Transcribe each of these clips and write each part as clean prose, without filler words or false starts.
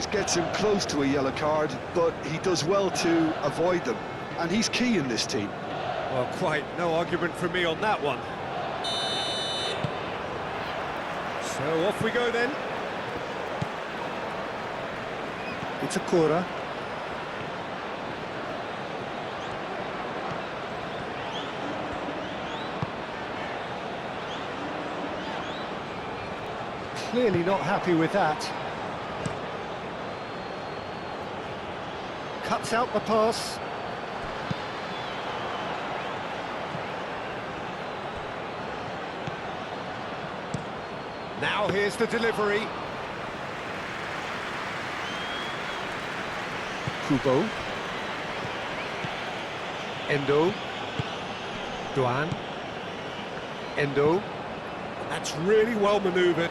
Gets him close to a yellow card, but he does well to avoid them, and he's key in this team. Well, quite no argument from me on that one. So off we go then. It's a corner. Clearly not happy with that. Cuts out the pass. Now here's the delivery. Kubo. Endo. Duan. Endo. That's really well manoeuvred.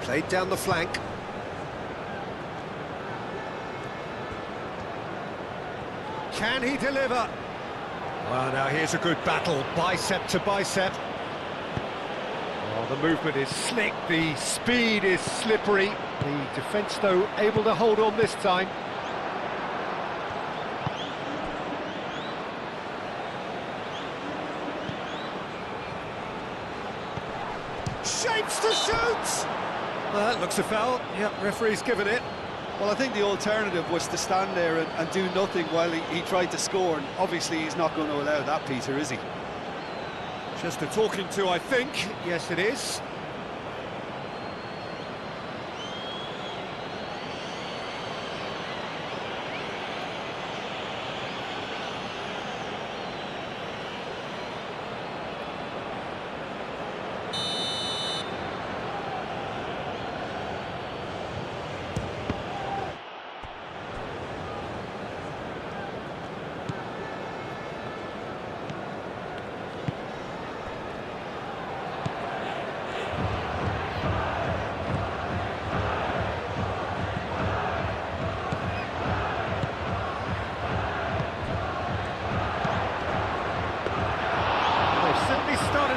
Played down the flank. Can he deliver? Well, now here's a good battle, bicep to bicep. Oh, the movement is slick, the speed is slippery. The defence, though, able to hold on this time. Shapes to shoot! Well, that looks a foul. Yep, referee's given it. Well, I think the alternative was to stand there and do nothing while he tried to score, and obviously he's not going to allow that, Peter, is he? Just a talking to, I think. Yes, it is.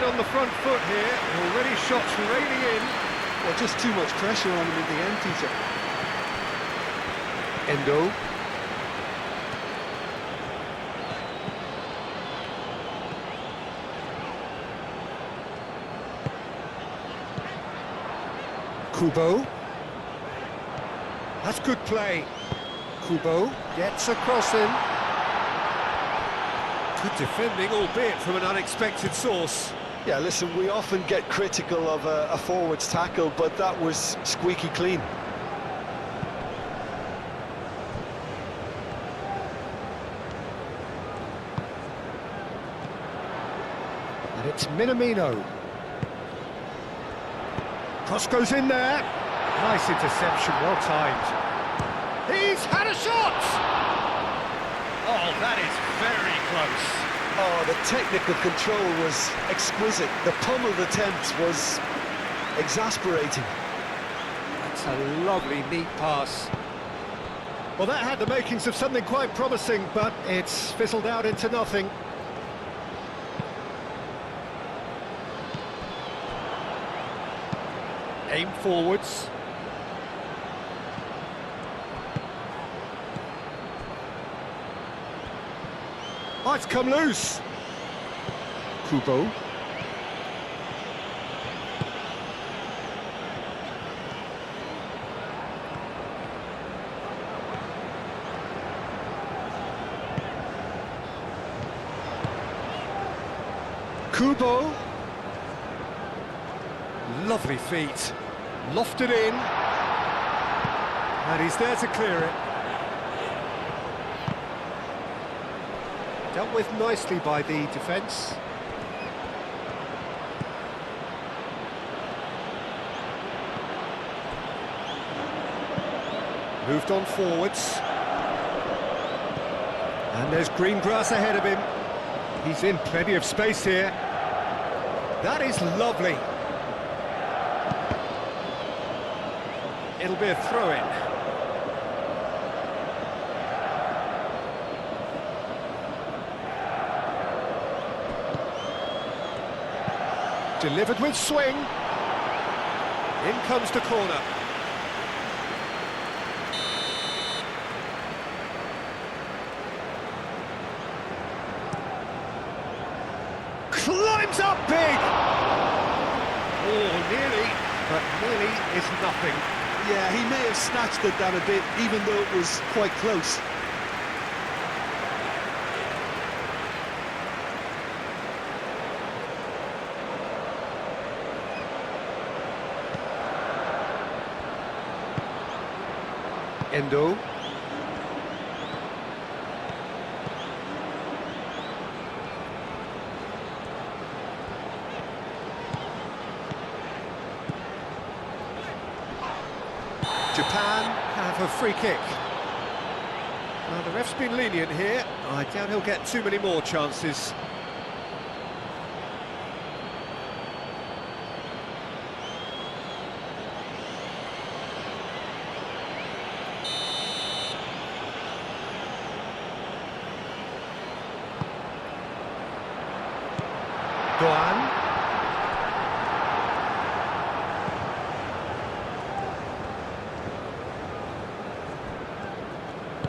On the front foot here, already shots raining in. Well, just too much pressure on him in the end, Peter. Endo. Kubo. That's good play. Kubo gets a cross in. Good defending, albeit from an unexpected source. Yeah, listen, we often get critical of a forward's tackle, but that was squeaky clean. And it's Minamino. Cross goes in there. Nice interception, well timed. He's had a shot! Oh, that is very close. Oh, the technical control was exquisite. The pummeled attempt was exasperating. That's a lovely, neat pass. Well, that had the makings of something quite promising, but it's fizzled out into nothing. Aim forwards. Oh, it's come loose. Kubo. Kubo. Lovely feet. Lofted in. And he's there to clear it. Dealt with nicely by the defence. Moved on forwards. And there's green grass ahead of him. He's in plenty of space here. That is lovely. It'll be a throw-in. delivered with swing. In comes the corner. Climbs up big! Oh, nearly, but nearly is nothing. Yeah, he may have snatched it down a bit, even though it was quite close. Endo. Japan have a free kick. Well, the ref's been lenient here. I doubt he'll get too many more chances. ĐUN.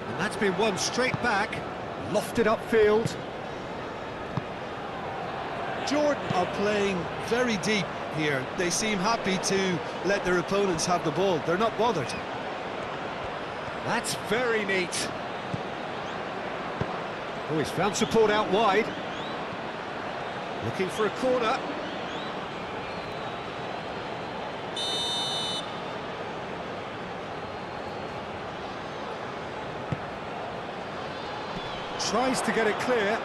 And that's been won straight back, lofted upfield. Jordan are playing very deep here. They seem happy to let their opponents have the ball. They're not bothered. That's very neat. Oh, he's found support out wide. Looking for a corner. Tries to get it clear.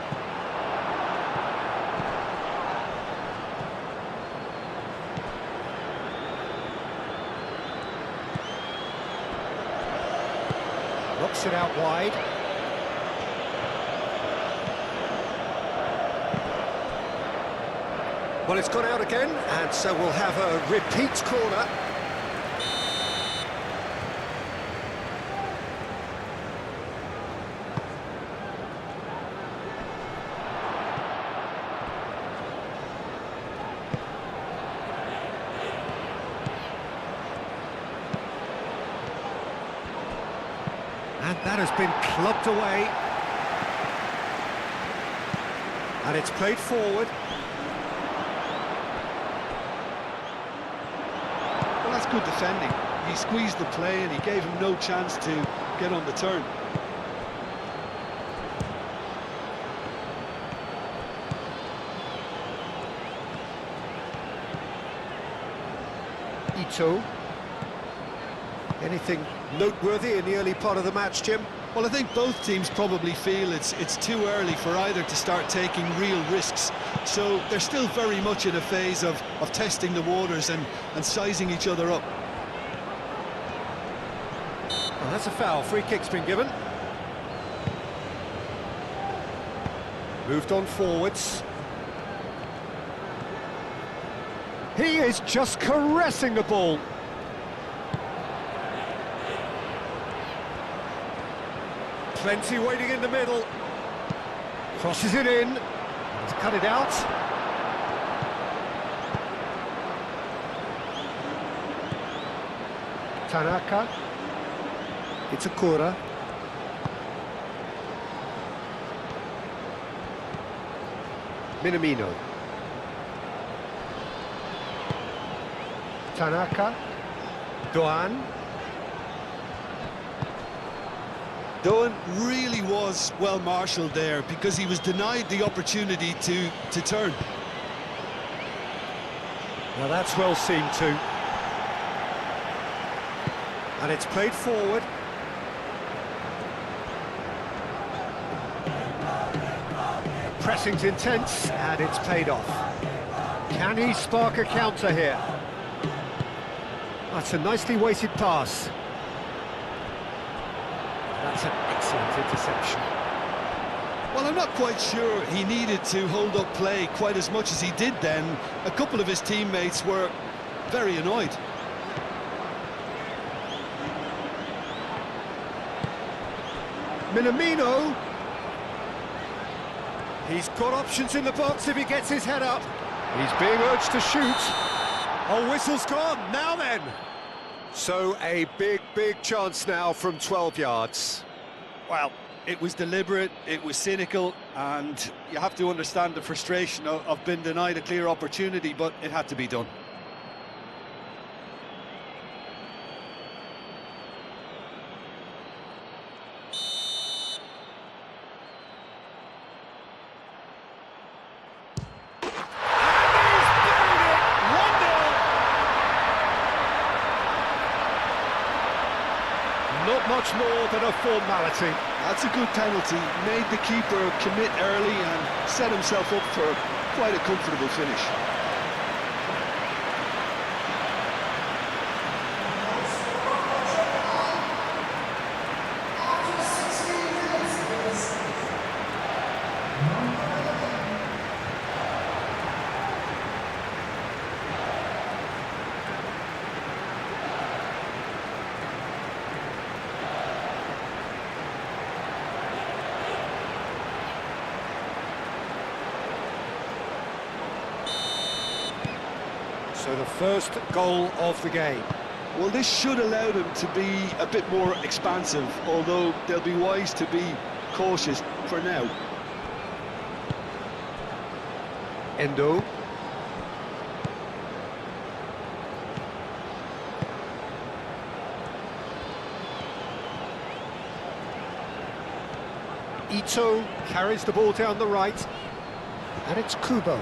Knocks it out wide. Well, it's gone out again, and so we'll have a repeat corner. And that has been clubbed away. And it's played forward. Well, that's good defending. He squeezed the play and he gave him no chance to get on the turn. Ito. Anything noteworthy in the early part of the match, Jim? Well, I think both teams probably feel it's too early for either to start taking real risks. So they're still very much in a phase of testing the waters and sizing each other up. Well, that's a foul. Free kick's been given. Moved on forwards. He is just caressing the ball. Plenty waiting in the middle. Crosses it in. He's cut it out. Tanaka. Itakura. Minamino. Tanaka. ＤÔUN. ＤôUN really was well marshalled there because he was denied the opportunity to turn. Now that's well seen too. And it's played forward. Pressing's intense, and it's paid off. Can he spark a counter here? That's a nicely weighted pass. That's an excellent interception. Well, I'm not quite sure he needed to hold up play quite as much as he did then. A couple of his teammates were very annoyed. Minamino. He's got options in the box if he gets his head up. He's being urged to shoot. Oh, whistle's gone. Now then. So a big chance now from 12 yards. Well, it was deliberate, it was cynical, and you have to understand the frustration of being denied a clear opportunity, but it had to be done. Not much more than a formality. That's a good penalty, made the keeper commit early and set himself up for quite a comfortable finish. So the first goal of the game. Well, this should allow them to be a bit more expansive, although they'll be wise to be cautious for now. Endo. Ito carries the ball down the right. And it's Kubo.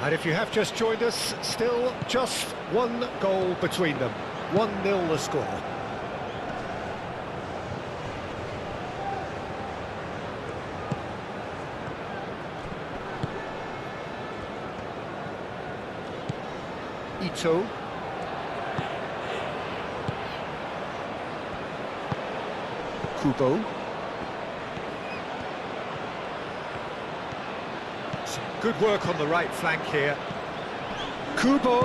And if you have just joined us, still just one goal between them. 1-0 the score. Ito. Kubo. Good work on the right flank here. Kubo.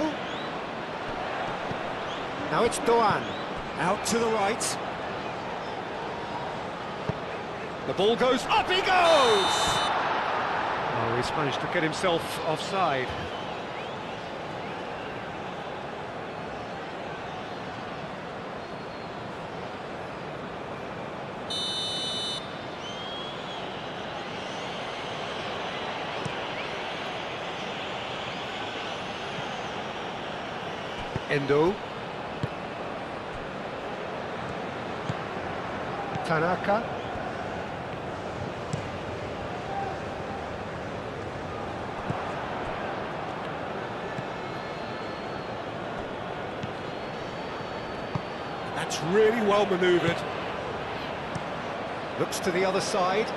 Now it's ΔΟΥΝ. Out to the right. The ball goes, up he goes! Oh, he's managed to get himself offside. Endo. Tanaka. That's really well manoeuvred. Looks to the other side.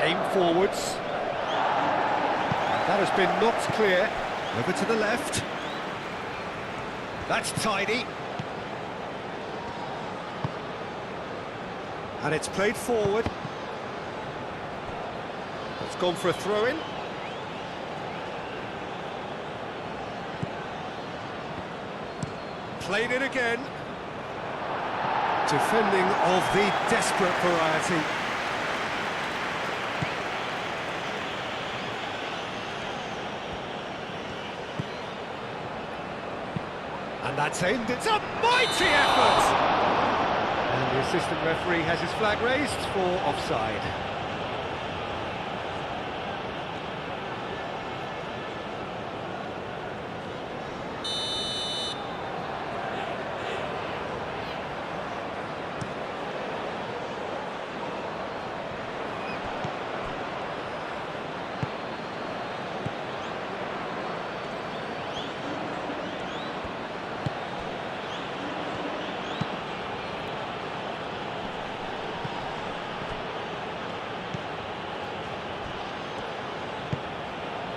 Aim forwards. That has been knocked clear. Over to the left. That's tidy. And it's played forward. It's gone for a throw-in. Played it again. Defending of the desperate variety. And that's aimed. It's a mighty effort! And the assistant referee has his flag raised for offside.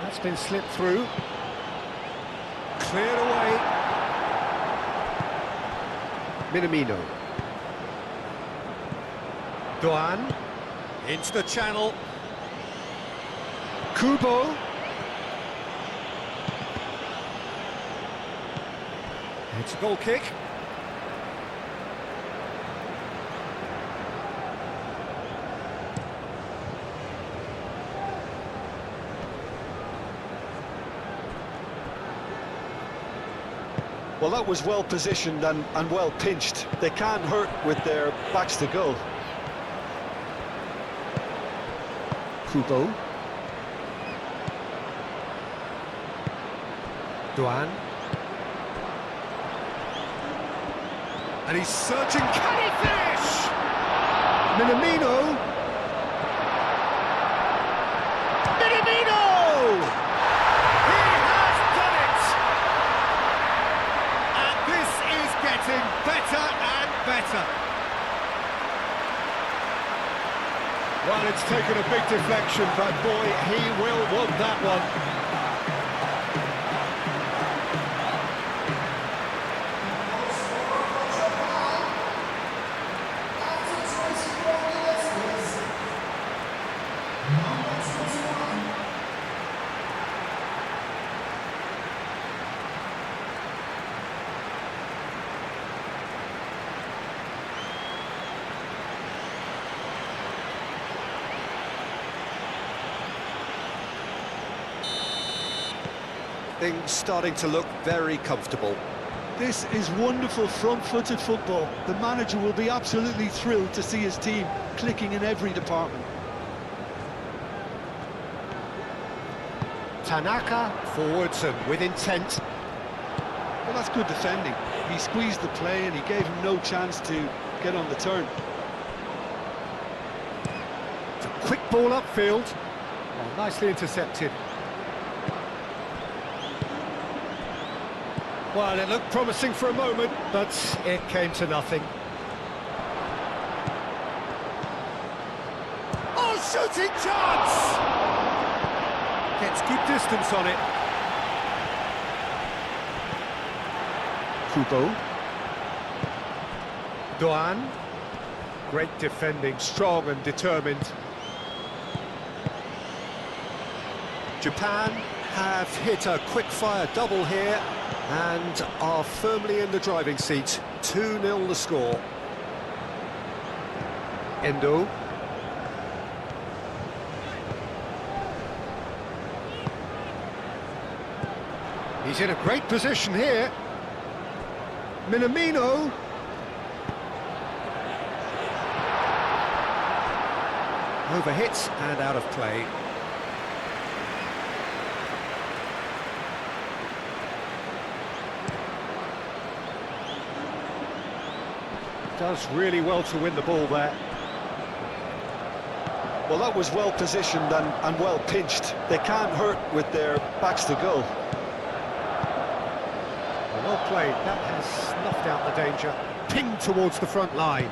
That's been slipped through. Cleared away. Minamino. ΔΟΥΝ into the channel. Kubo. It's a goal kick. Well, that was well positioned and well pinched. They can't hurt with their backs to goal. Kubo. ĐUN. And he's searching. Can he finish? Minamino. Minamino! He has done it! And this is getting better and better. Well, it's taken a big deflection, but boy, he will want that one. Things starting to look very comfortable. This is wonderful front-footed football. The manager will be absolutely thrilled to see his team clicking in every department. Tanaka. Forwards and with intent. Well, that's good defending. He squeezed the play and he gave him no chance to get on the turn. It's a quick ball upfield. Well, nicely intercepted. Well, it looked promising for a moment, but it came to nothing. Oh, shooting chance! Gets good distance on it. Kubo. ΔΟՒN. Great defending, strong and determined. Japan have hit a quick-fire double here and are firmly in the driving seat. 2-0 the score. Endo. He's in a great position here. Minamino. Overhit and out of play. Does really well to win the ball there. Well, that was well positioned and well pinched. They can't hurt with their backs to goal. Well played, that has snuffed out the danger. Pinged towards the front line.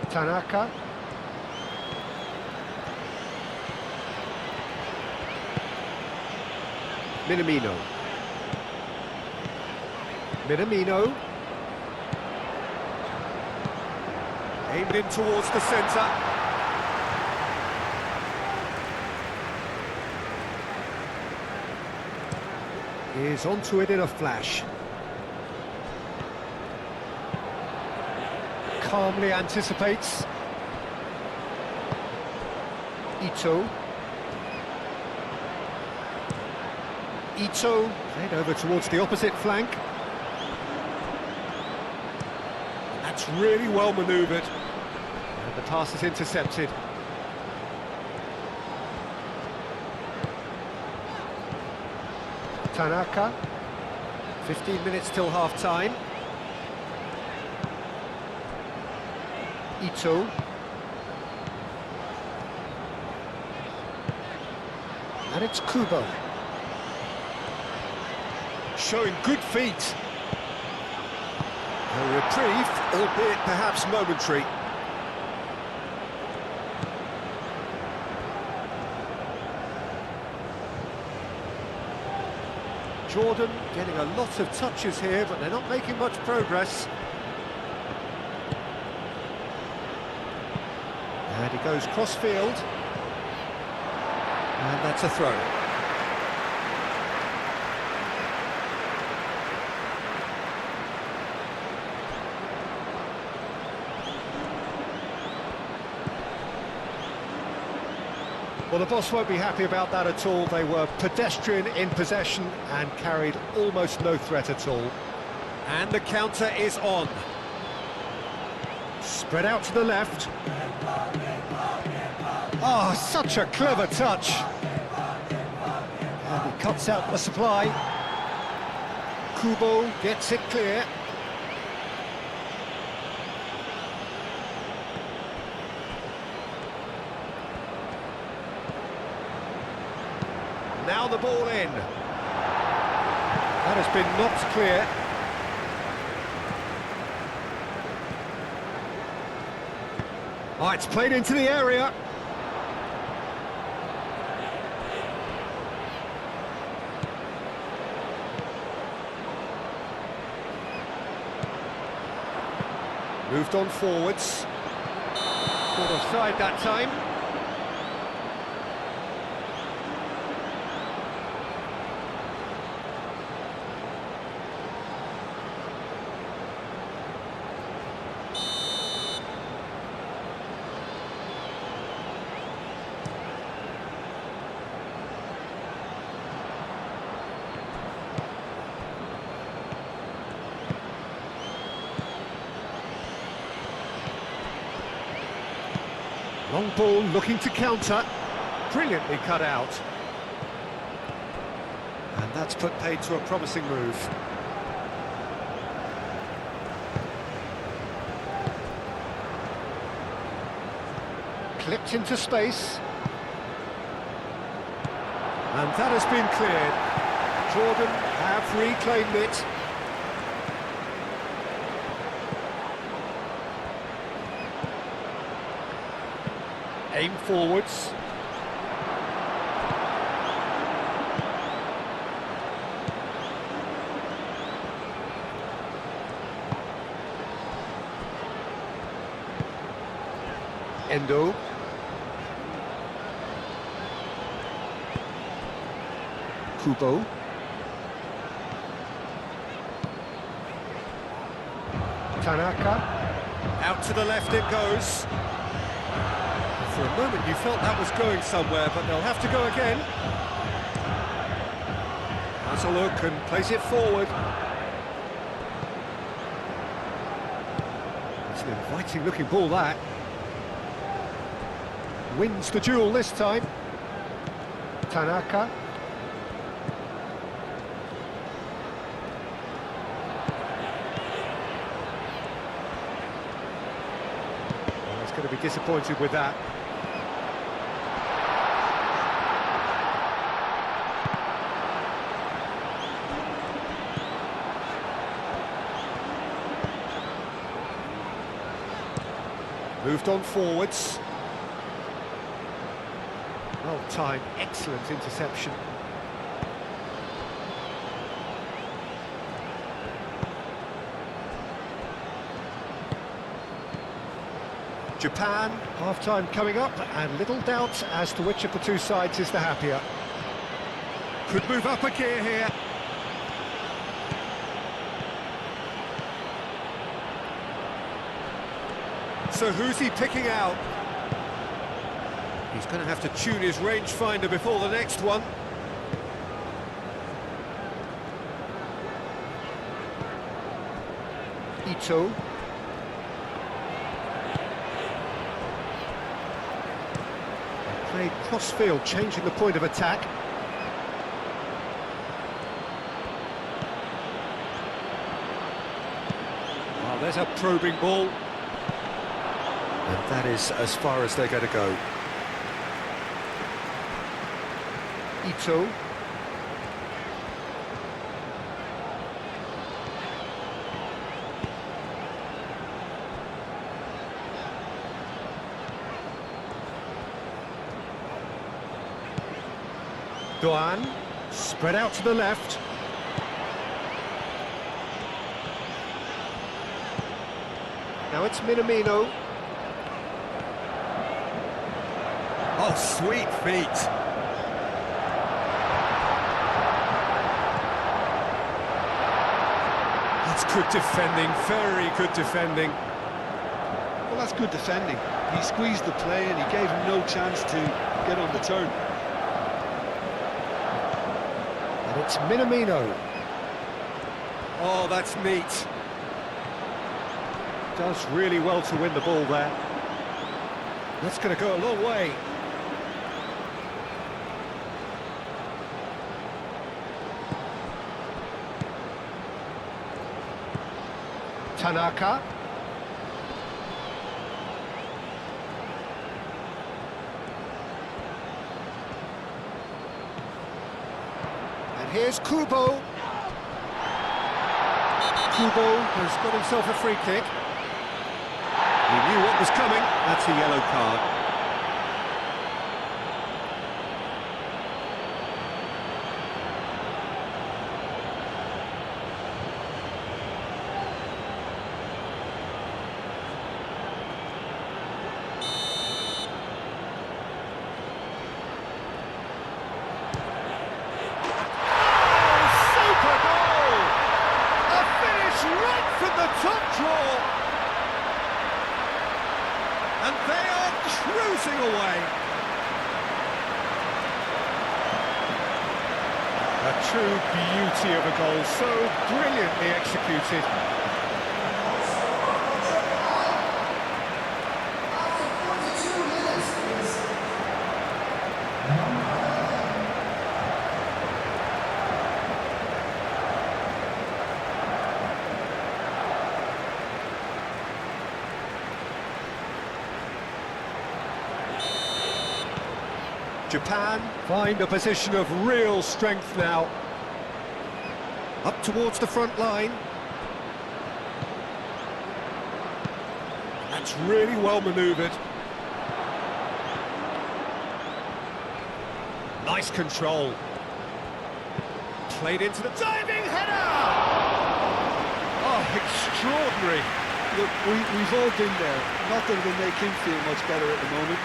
Tanaka. Minamino. Minamino. Aimed in towards the centre. Is onto it in a flash. Calmly anticipates. Ito. Played over towards the opposite flank. That's really well manoeuvred. And the pass is intercepted. Tanaka. 15 minutes till half-time. Ito. And it's Kubo. Showing good feet. A reprieve, albeit perhaps momentary. Jordan getting a lot of touches here, but they're not making much progress. And he goes cross-field. And that's a throw. Well, the boss won't be happy about that at all. They were pedestrian in possession and carried almost no threat at all. And the counter is on. Spread out to the left. Oh, such a clever touch. And he cuts out the supply. Kubo gets it clear. Now the ball in. That has been knocked clear. Oh, it's played into the area. Moved on forwards. Caught offside that time. Long ball looking to counter. Brilliantly cut out. And that's put paid to a promising move. Clipped into space. And that has been cleared. Jordan have reclaimed it. Aim forwards. Endo. Kubo. Tanaka. Out to the left it goes. For a moment you felt that was going somewhere, but they'll have to go again. Has a look and plays it forward. It's an inviting looking ball, that. Wins the duel this time. Tanaka. Well, he's going to be disappointed with that. Moved on forwards. Well timed, excellent interception. Japan, half-time coming up, and little doubt as to which of the two sides is the happier. Could move up a gear here. So who's he picking out? He's going to have to tune his rangefinder before the next one. Ito. They played cross-field, changing the point of attack. Oh, there's a probing ball. And that is as far as they're going to go. Ito. ΔőNG, spread out to the left. Now it's Minamino. Oh, sweet feet. That's good defending, very good defending. Well, that's good defending. He squeezed the play and he gave him no chance to get on the turn. And it's Minamino. Oh, that's neat. Does really well to win the ball there. That's going to go a long way. Tanaka. And here's Kubo. Kubo has got himself a free kick. He knew what was coming. That's a yellow card. Top draw, and they are cruising away. A true beauty of a goal, so brilliantly executed. Japan find a position of real strength now. Up towards the front line. That's really well manoeuvred. Nice control. Played into the diving header! Oh, extraordinary. Look, we've all been there. Not that it'll make him feel much better at the moment.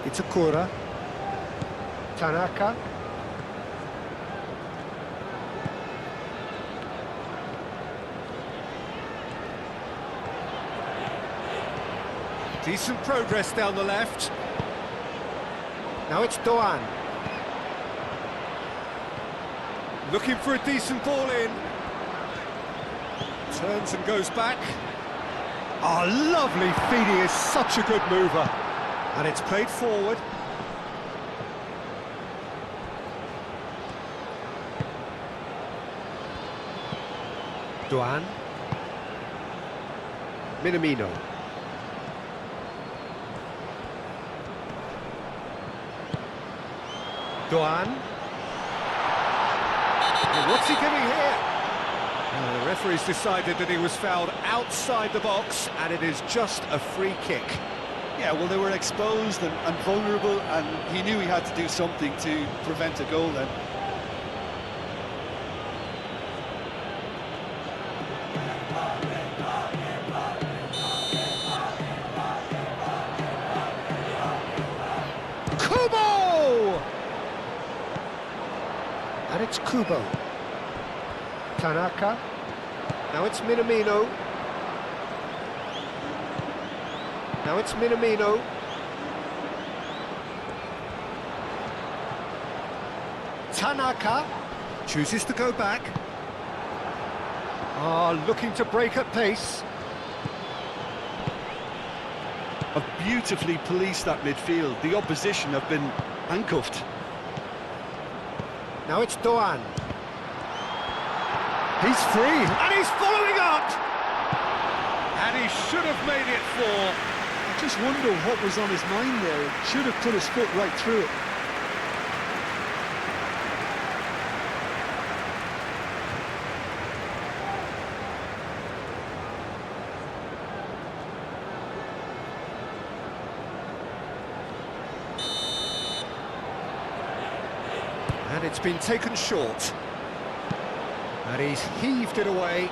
Itakura. Tanaka. Decent progress down the left. Now it's ＤØUN. Looking for a decent ball in. Turns and goes back. Oh, lovely feed. He is such a good mover. And it's played forward. ＤØUN. Minamino. ＤØUN. What's he giving here? The referee's decided that he was fouled outside the box, and it is just a free kick. Yeah, well, they were exposed and vulnerable, and he knew he had to do something to prevent a goal then. Kubo! And it's Kubo. Tanaka. Now it's Minamino. Now it's Minamino. Tanaka chooses to go back. Looking to break at pace. Have beautifully policed that midfield. The opposition have been handcuffed. Now it's ＤØUN. He's free, and he's following up! And he should have made it 4. I just wonder what was on his mind there. Should have put his foot right through it. And it's been taken short. And he's heaved it away.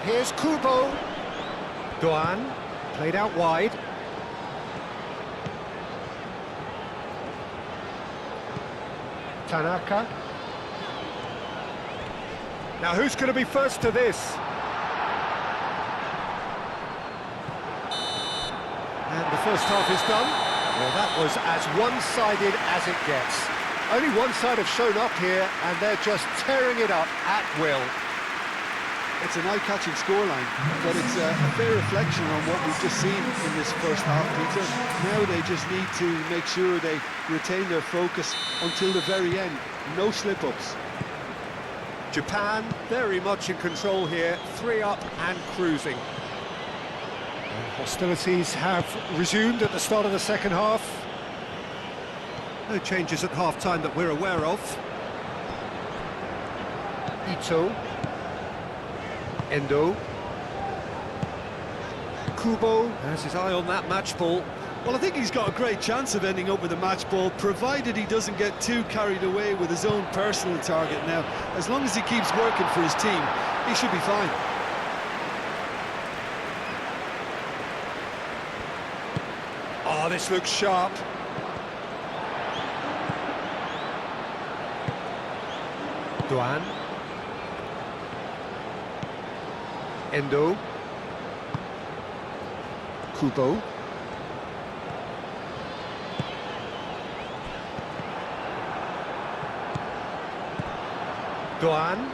Here's Kubo. ĐUN, played out wide. Tanaka. Now who's going to be first to this? And the first half is done. Well, that was as one-sided as it gets. Only one side have shown up here, and they're just tearing it up at will. It's an eye-catching scoreline, but it's a fair reflection on what we've just seen in this first half, Peter. Now they just need to make sure they retain their focus until the very end. No slip-ups. Japan very much in control here, 3 up and cruising. And hostilities have resumed at the start of the second half. No changes at half-time that we're aware of. Ito. Endo. Kubo has his eye on that match ball. Well, I think he's got a great chance of ending up with a match ball, provided he doesn't get too carried away with his own personal target now. As long as he keeps working for his team, he should be fine. Oh, this looks sharp. ďUN. Endo. Kubo. ďUN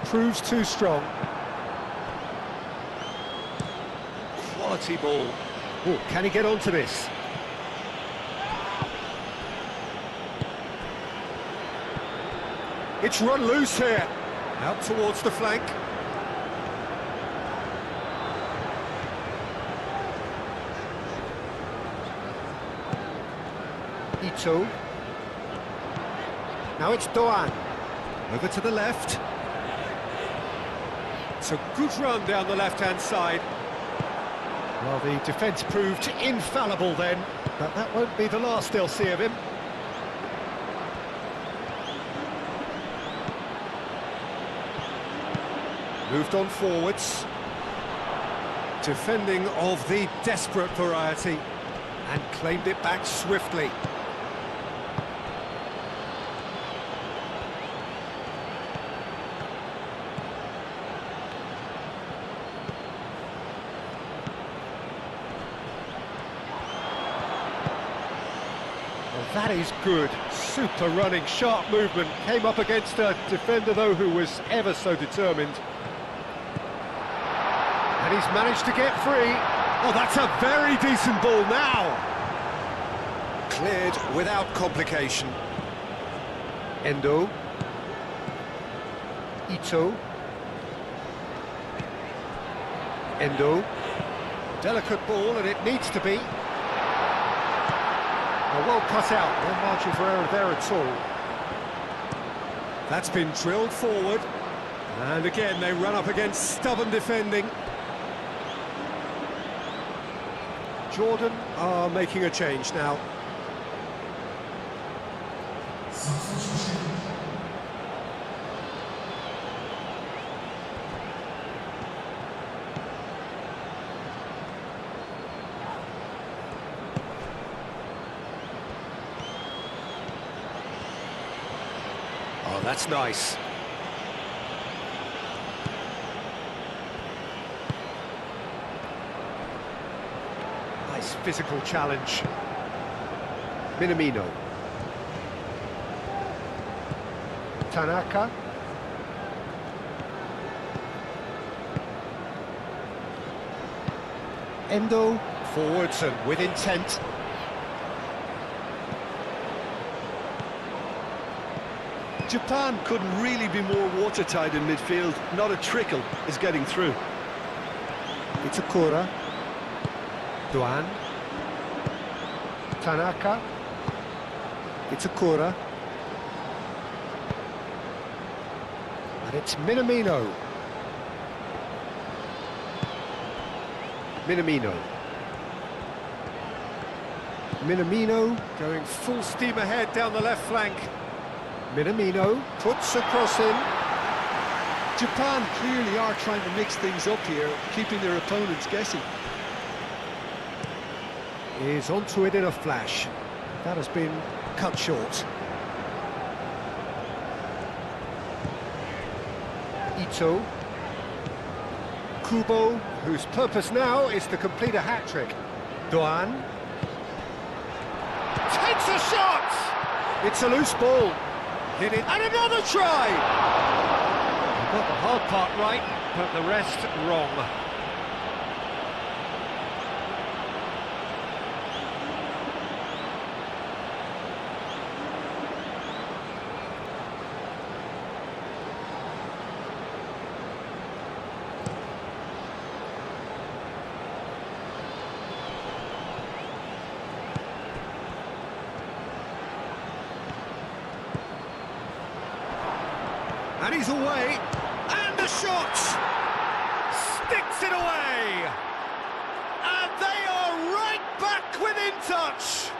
proves too strong. Quality ball. Oh, can he get onto this? It's run loose here. Out towards the flank. Ito. Now it's ďUN. Over to the left. It's a good run down the left-hand side. Well, the defence proved infallible then, but that won't be the last they'll see of him. Moved on forwards. Defending of the desperate variety, and claimed it back swiftly. That is good. Super running, sharp movement. Came up against a defender, though, who was ever so determined. And he's managed to get free. Oh, that's a very decent ball now. Cleared without complication. Endo. Ito. Endo. Delicate ball, and it needs to be. Well cut out, no margin for error there at all. That's been drilled forward, and again they run up against stubborn defending. Jordan are making a change now. Oh, that's nice. Nice physical challenge. Minamino. Tanaka. Endo. Forwards and with intent. Japan couldn't really be more watertight in midfield. Not a trickle is getting through. Itakura. ďUN. Tanaka. Itakura. And it's Minamino. Minamino. Minamino going full steam ahead down the left flank. Minamino puts a cross in. Japan clearly are trying to mix things up here, keeping their opponents guessing. Is onto it in a flash. That has been cut short. Ito. Kubo, whose purpose now is to complete a hat-trick. ＤØUN. Takes a shot! It's a loose ball. Hit it, and another try! Got the hard part right, but the rest wrong. And he's away, and the shot sticks it away, and they are right back within touch.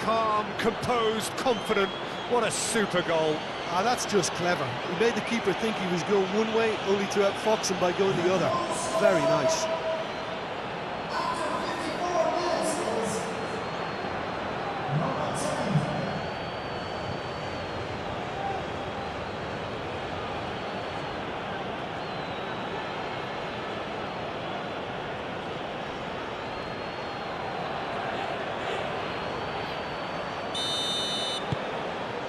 Calm, composed, confident. What a super goal. Ah, that's just clever. He made the keeper think he was going one way, only to outfox him by going the other. Very nice.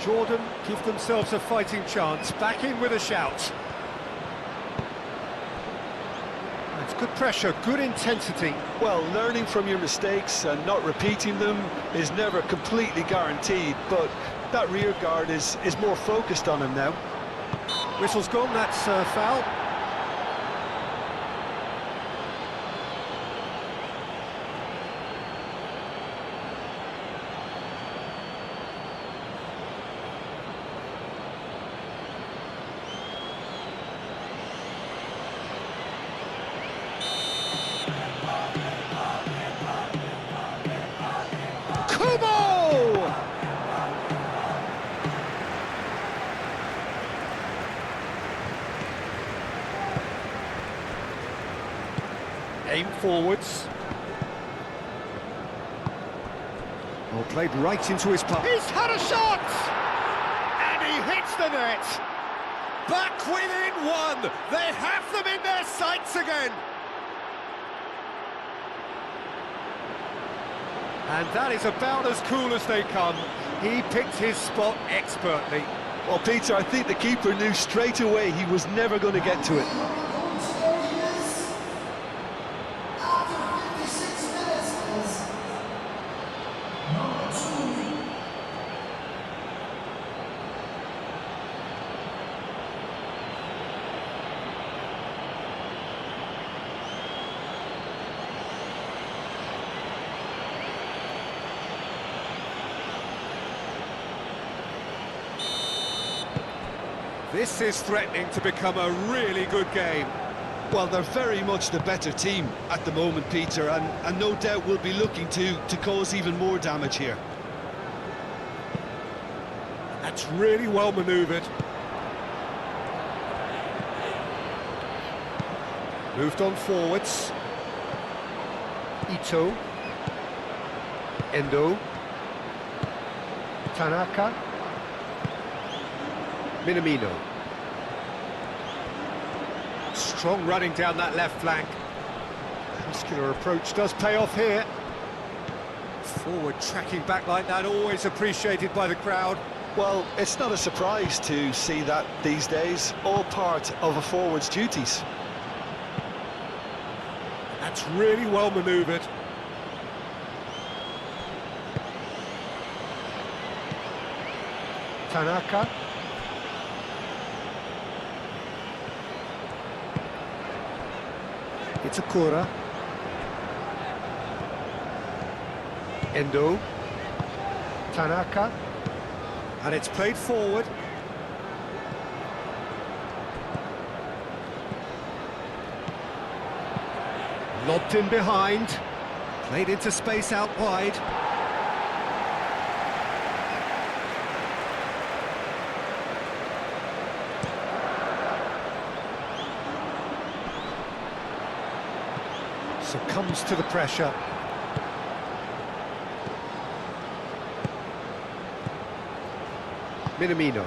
Jordan give themselves a fighting chance, back in with a shout. That's good pressure, good intensity. Well, learning from your mistakes and not repeating them is never completely guaranteed, but that rear guard is more focused on him now. Whistle's gone, that's foul. Aim forwards. Well, played right into his path. He's had a shot! And he hits the net! Back within one! They have them in their sights again! And that is about as cool as they come. He picked his spot expertly. Well, Peter, I think the keeper knew straight away he was never going to get to it. This is threatening to become a really good game. Well, they're very much the better team at the moment, Peter, and no doubt will be looking to cause even more damage here. That's really well manoeuvred. Moved on forwards. Ito. Endo. Tanaka. Minamino. Strong running down that left flank. Muscular approach does pay off here. Forward tracking back like that, always appreciated by the crowd. Well, it's not a surprise to see that these days, all part of a forward's duties. That's really well manoeuvred. Tanaka. It's Akura. Endo. Tanaka. And it's played forward. Lobbed in behind. Played into space out wide. succumbs to the pressure. Minamino.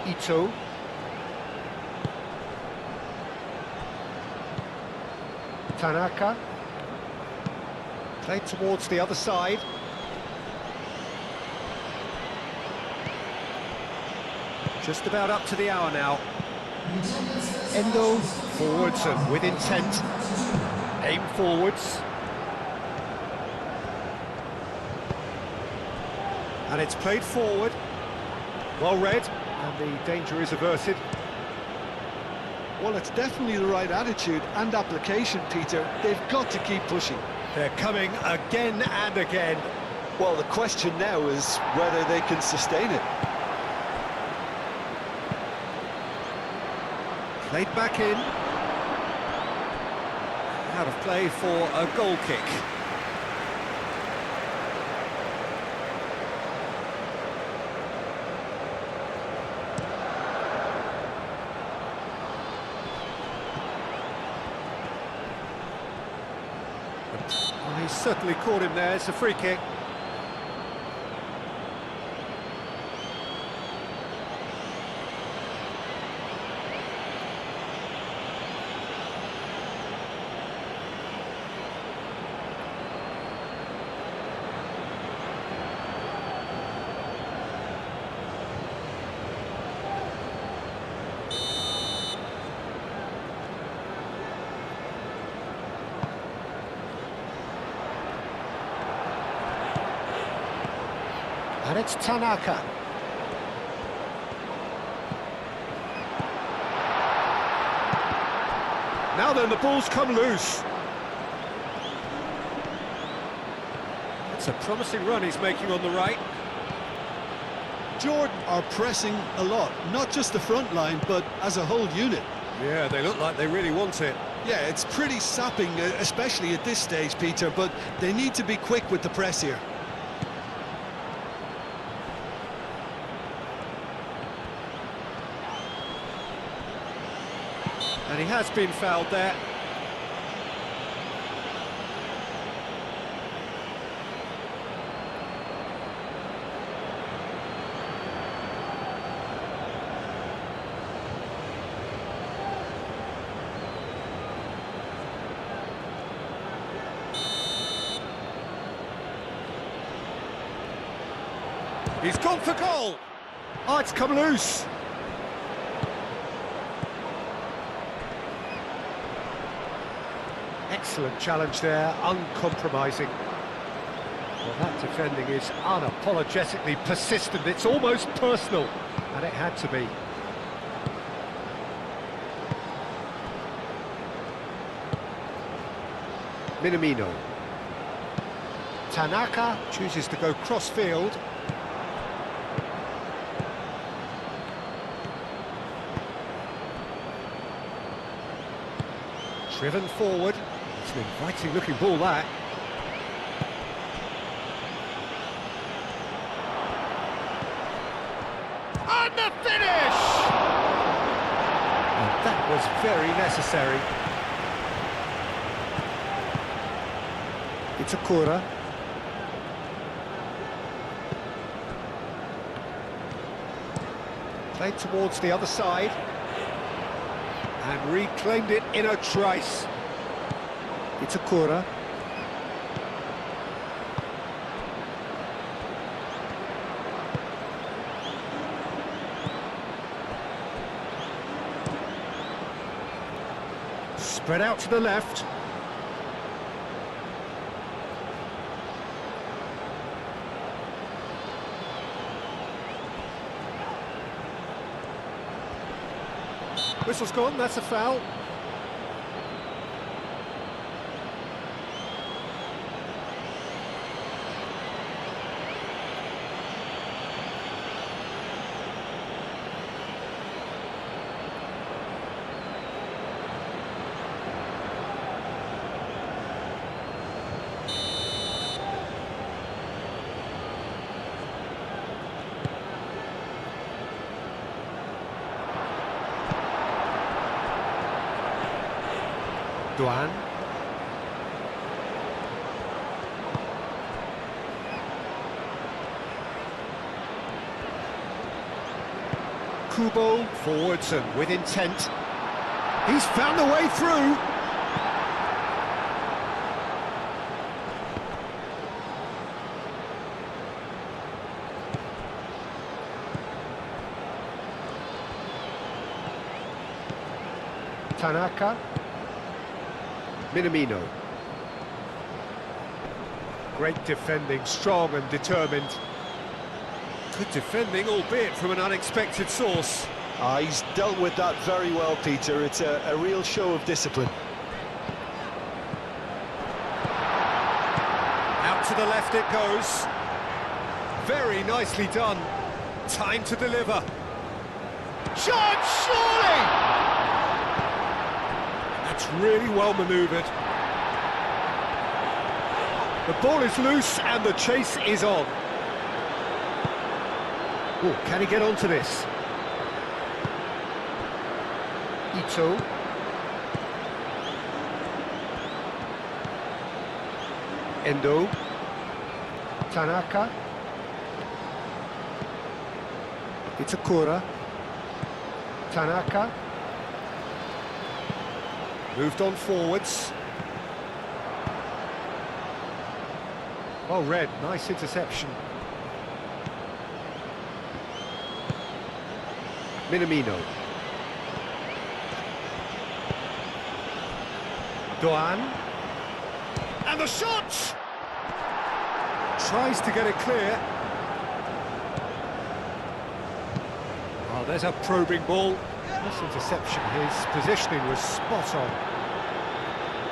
Ito. Tanaka. Played towards the other side. Just about up to the hour now. Endo forwards and with intent. Aim forwards. And it's played forward. Well read, and the danger is averted. Well, it's definitely the right attitude and application, Peter. They've got to keep pushing. They're coming again and again. Well, the question now is whether they can sustain it. Played back in. Out of play for a goal kick. Well, he's certainly caught him there. It's a free kick. And it's Tanaka. Now then, the ball's come loose. It's a promising run he's making on the right. Jordan are pressing a lot, not just the front line, but as a whole unit. Yeah, they look like they really want it. Yeah, it's pretty sapping, especially at this stage, Peter, but they need to be quick with the press here. And he has been fouled there. He's gone for goal. Oh, it's come loose. Excellent challenge there, uncompromising. Well, that defending is unapologetically persistent. It's almost personal, and it had to be. Minamino. Tanaka chooses to go cross-field. Driven forward. It's an inviting looking ball, that. And the finish! And that was very necessary. It's Itakura. Played towards the other side. And reclaimed it in a trice. It's Itakura. Spread out to the left. Whistle's gone, that's a foul. ĐUN. Kubo forwards and with intent. He's found a way through. Tanaka. Minamino. Great defending, strong and determined. Good defending, albeit from an unexpected source. He's dealt with that very well, Peter. It's a real show of discipline. Out to the left it goes. Very nicely done. Time to deliver. Shot, surely! That's really well manoeuvred. The ball is loose and the chase is on. Oh, can he get onto this? Ito. Endo. Tanaka. Itakura. Tanaka. Moved on forwards. Well read, nice interception. Minamino. ΔΟՒΝ. And the shot! Tries to get it clear. Oh, there's a probing ball. This interception, his positioning was spot on.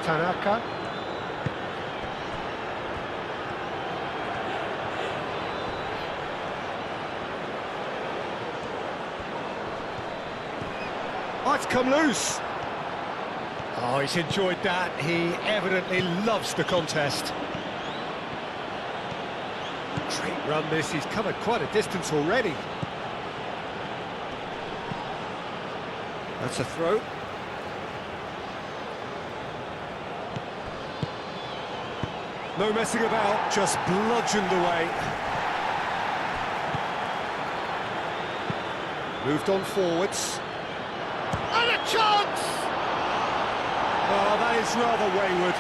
Tanaka. Oh, it's come loose. Oh, he's enjoyed that. He evidently loves the contest. Great run this, he's covered quite a distance already. That's a throw. No messing about, just bludgeoned away. Moved on forwards. And a chance! Oh, that is rather wayward.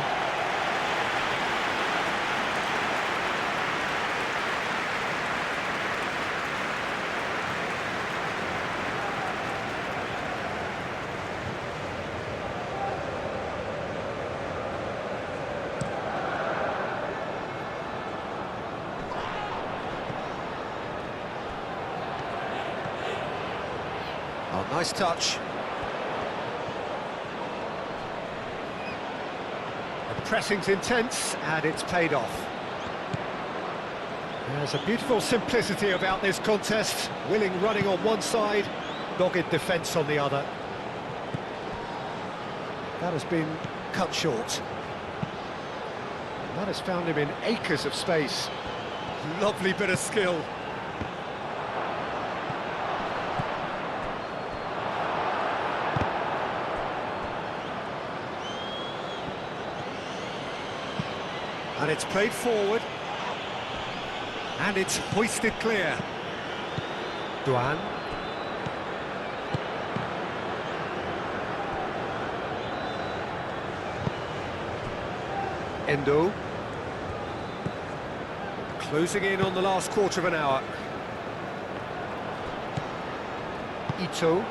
Oh, nice touch. The pressing's intense, and it's paid off. There's a beautiful simplicity about this contest. Willing running on one side, dogged defence on the other. That has been cut short. That has found him in acres of space. Lovely bit of skill. And it's played forward. And it's hoisted clear. ΔΟՒΝ. Endo. Closing in on the last quarter of an hour. Ito.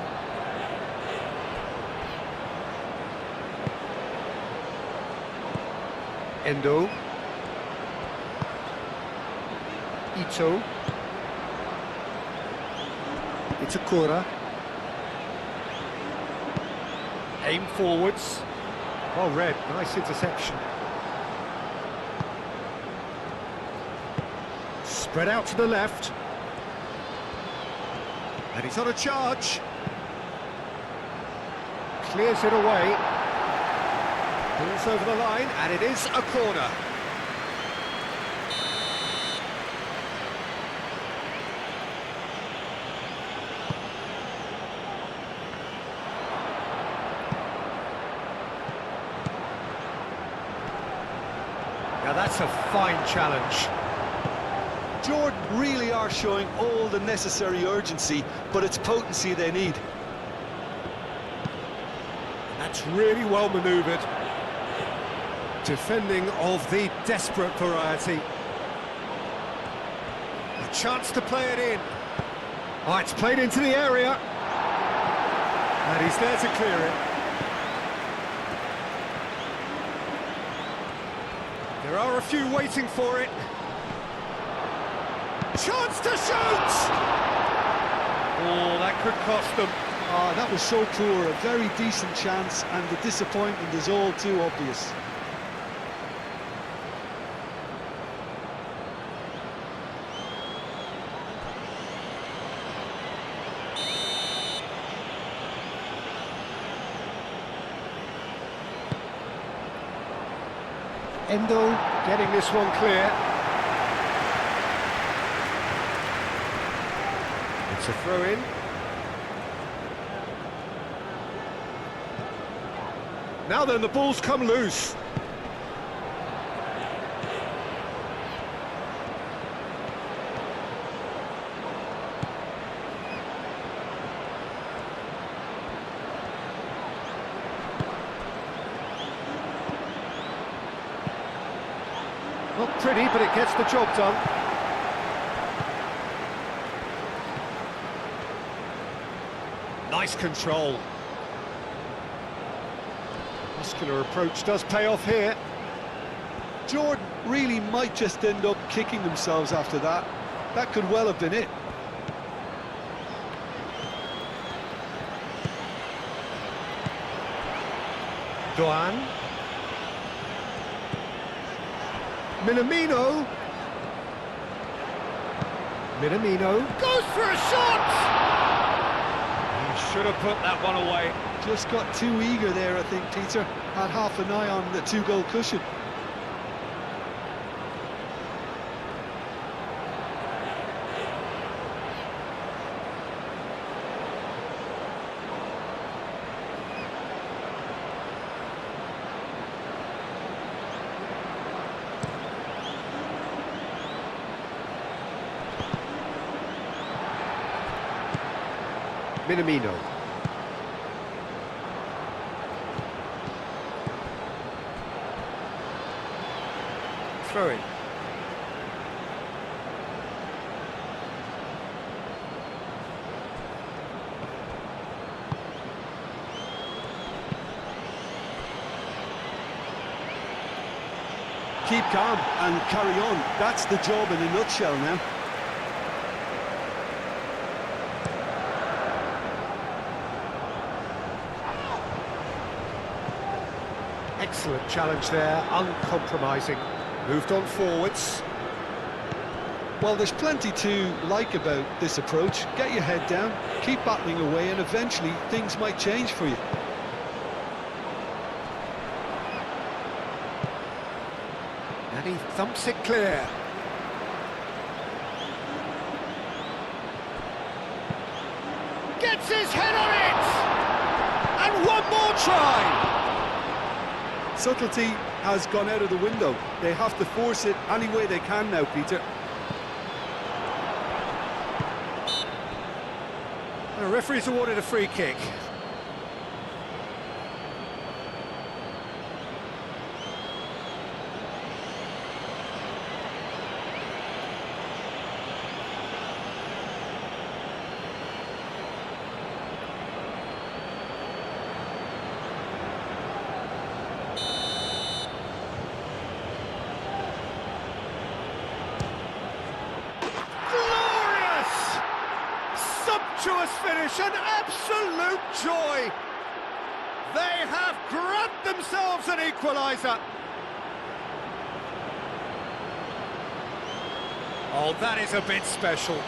Endo. Ito. Itakura. Aim forwards. Well read, nice interception. Spread out to the left. And he's on a charge. Clears it away. Ball's over the line, and it is a corner. Now that's a fine challenge. Jordan really are showing all the necessary urgency, but it's potency they need. That's really well manoeuvred. Defending of the desperate variety. A chance to play it in. Oh, it's played into the area. And he's there to clear it. There are a few waiting for it. Chance to shoot! Oh, that could cost them. Oh, that was so poor, a very decent chance, and the disappointment is all too obvious. Endo getting this one clear. It's a throw-in. Now then, the ball's come loose. Not pretty, but it gets the job done. Nice control. Muscular approach does pay off here. Jordan really might just end up kicking themselves after that. That could well have been it. ΔŭUN. Minamino. Minamino goes for a shot! He should have put that one away. Just got too eager there, I think, Peter. Had half an eye on the two-goal cushion. Minamino. Throw in. Keep calm and carry on. That's the job in a nutshell now. Excellent challenge there, uncompromising. Moved on forwards. Well, there's plenty to like about this approach. Get your head down, keep battling away, and eventually things might change for you. And he thumps it clear. Gets his head on it! And one more try! Subtlety has gone out of the window. They have to force it any way they can now, Peter. And the referee's awarded a free kick. Sumptuous finish, an absolute joy. They have grabbed themselves an equaliser. Oh, that is a bit special.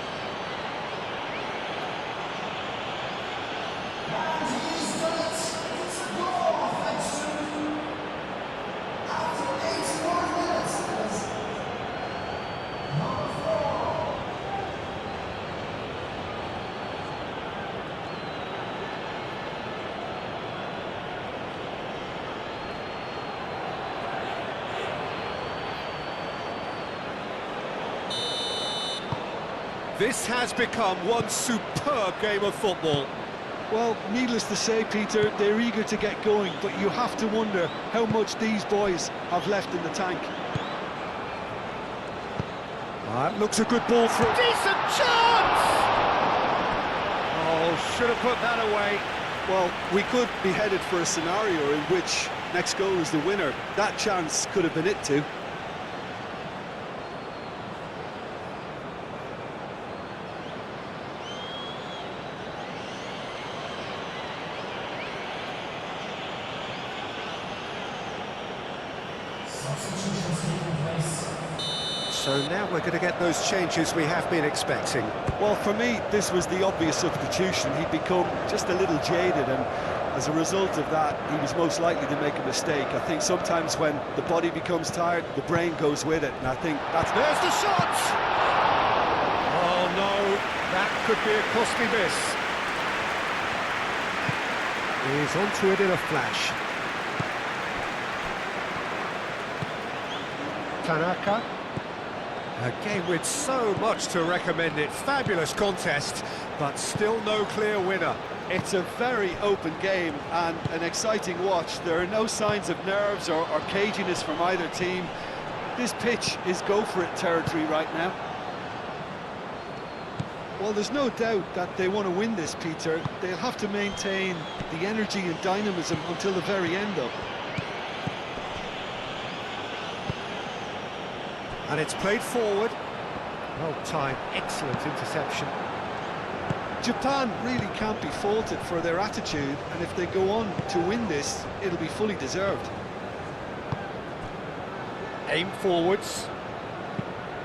This has become one superb game of football. Well, needless to say, Peter, they're eager to get going, but you have to wonder how much these boys have left in the tank. That looks a good ball through. Decent chance! Oh, should have put that away. Well, we could be headed for a scenario in which next goal is the winner. That chance could have been it too. So now we're going to get those changes we have been expecting. Well, for me, this was the obvious substitution. He'd become just a little jaded, and as a result of that, he was most likely to make a mistake. I think sometimes when the body becomes tired, the brain goes with it, and I think that's... There's the shot! Oh no, that could be a costly miss. He's onto it in a flash. Tanaka. A game with so much to recommend it. Fabulous contest, but still no clear winner. It's a very open game and an exciting watch. There are no signs of nerves or caginess from either team. This pitch is go-for-it territory right now. Well, there's no doubt that they want to win this, Peter. They'll have to maintain the energy and dynamism until the very end, though. And it's played forward. Well timed, excellent interception. Japan really can't be faulted for their attitude, and if they go on to win this, it'll be fully deserved. Aim forwards.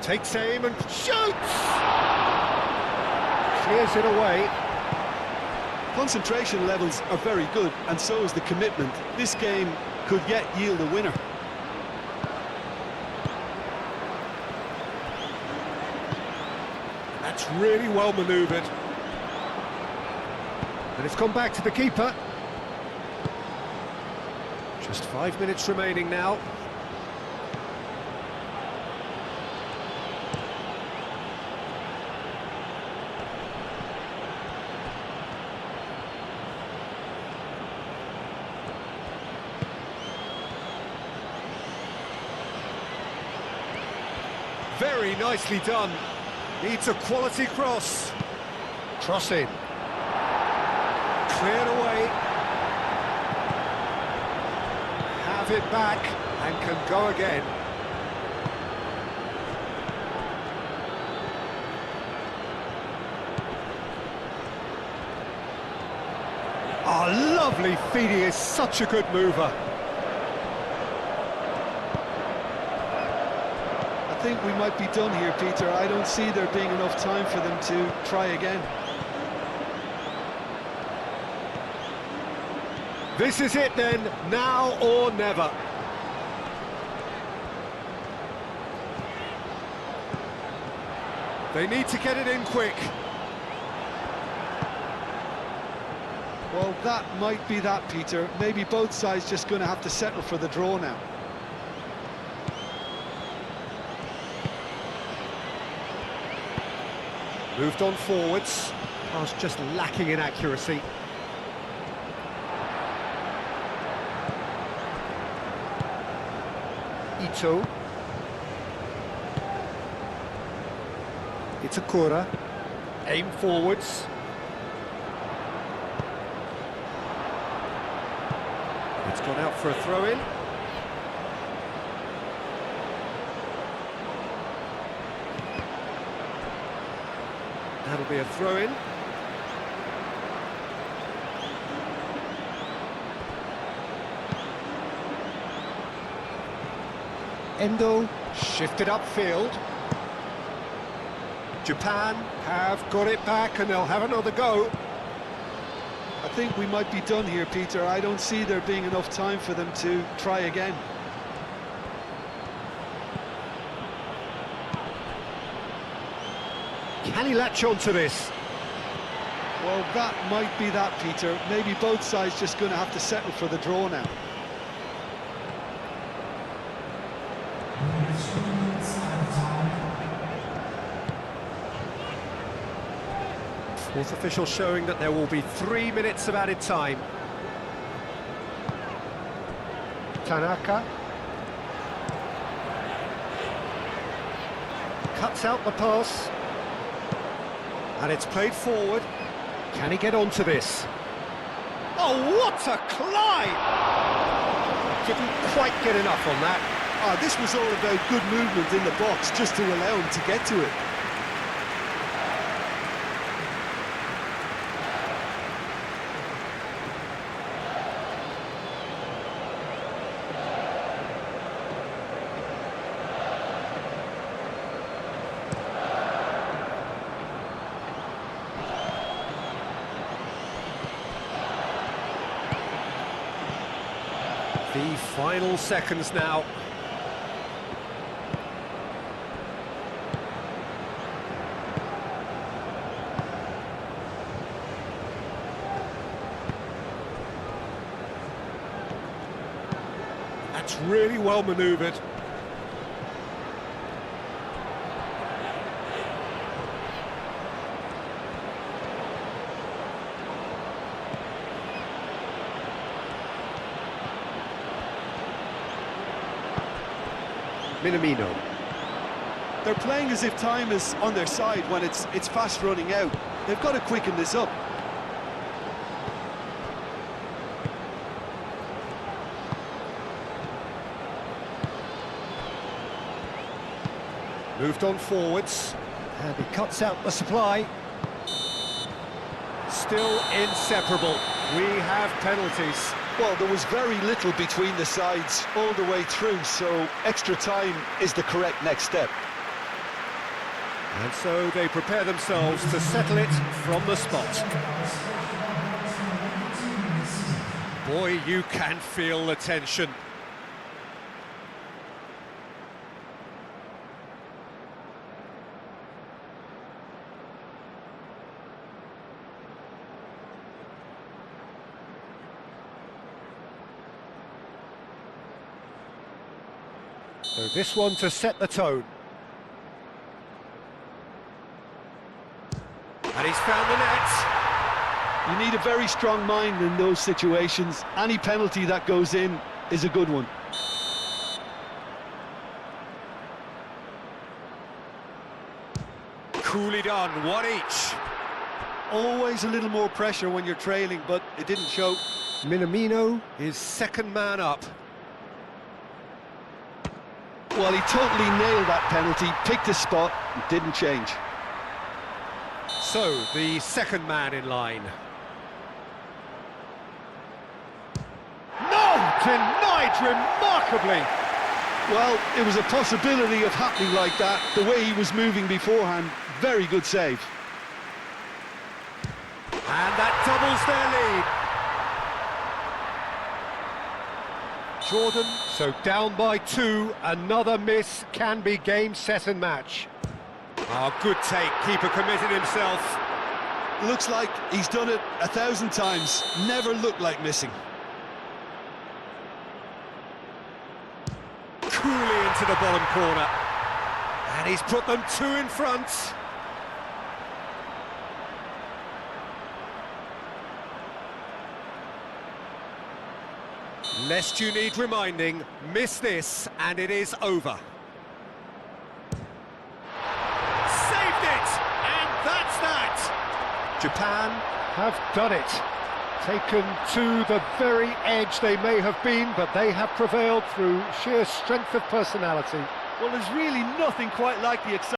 Takes aim and shoots! Clears it away. Concentration levels are very good, and so is the commitment. This game could yet yield a winner. That's really well manoeuvred. And it's gone back to the keeper. Just 5 minutes remaining now. Very nicely done. Needs a quality cross. Cross in. Cleared away. Have it back and can go again. Oh, lovely feed. He is such a good mover. I think we might be done here, Peter. I don't see there being enough time for them to try again. This is it then, now or never. They need to get it in quick. Well, that might be that, Peter. Maybe both sides just going to have to settle for the draw now. Moved on forwards. Pass just lacking in accuracy. Ito. Itakura. Aim forwards. It's gone out for a throw-in. That'll be a throw-in. Endo shifted upfield. Japan have got it back and they'll have another go. I think we might be done here, Peter. I don't see there being enough time for them to try again. Can he latch on to this? Well, that might be that, Peter. Maybe both sides just going to have to settle for the draw now. Fourth official showing that there will be 3 minutes of added time. Tanaka. Cuts out the pass. And it's played forward. Can he get onto this? Oh, what a climb! Didn't quite get enough on that. This was all about good movement in the box just to allow him to get to it. The final seconds now. That's really well manoeuvred. Minamino. They're playing as if time is on their side when it's fast running out. They've got to quicken this up. Moved on forwards, and he cuts out the supply. Still inseparable. We have penalties. Well, there was very little between the sides all the way through, so extra time is the correct next step. And so they prepare themselves to settle it from the spot. Boy, you can feel the tension. So this one to set the tone. And he's found the net. You need a very strong mind in those situations. Any penalty that goes in is a good one. Coolly done, one each. Always a little more pressure when you're trailing, but it didn't show. Minamino is second man up. Well, he totally nailed that penalty, picked his spot, and didn't change. So, the second man in line. No! Denied remarkably! Well, it was a possibility of happening like that. The way he was moving beforehand, very good save. And that doubles their lead. Jordan, so down by 2, another miss can be game, set and match. Good take, keeper committed himself. Looks like he's done it 1,000 times, never looked like missing. Coolly into the bottom corner. And he's put them 2 in front. Lest you need reminding, miss this and it is over. Saved it! And that's that! Japan have done it. Taken to the very edge they may have been, but they have prevailed through sheer strength of personality. Well, there's really nothing quite like the excitement.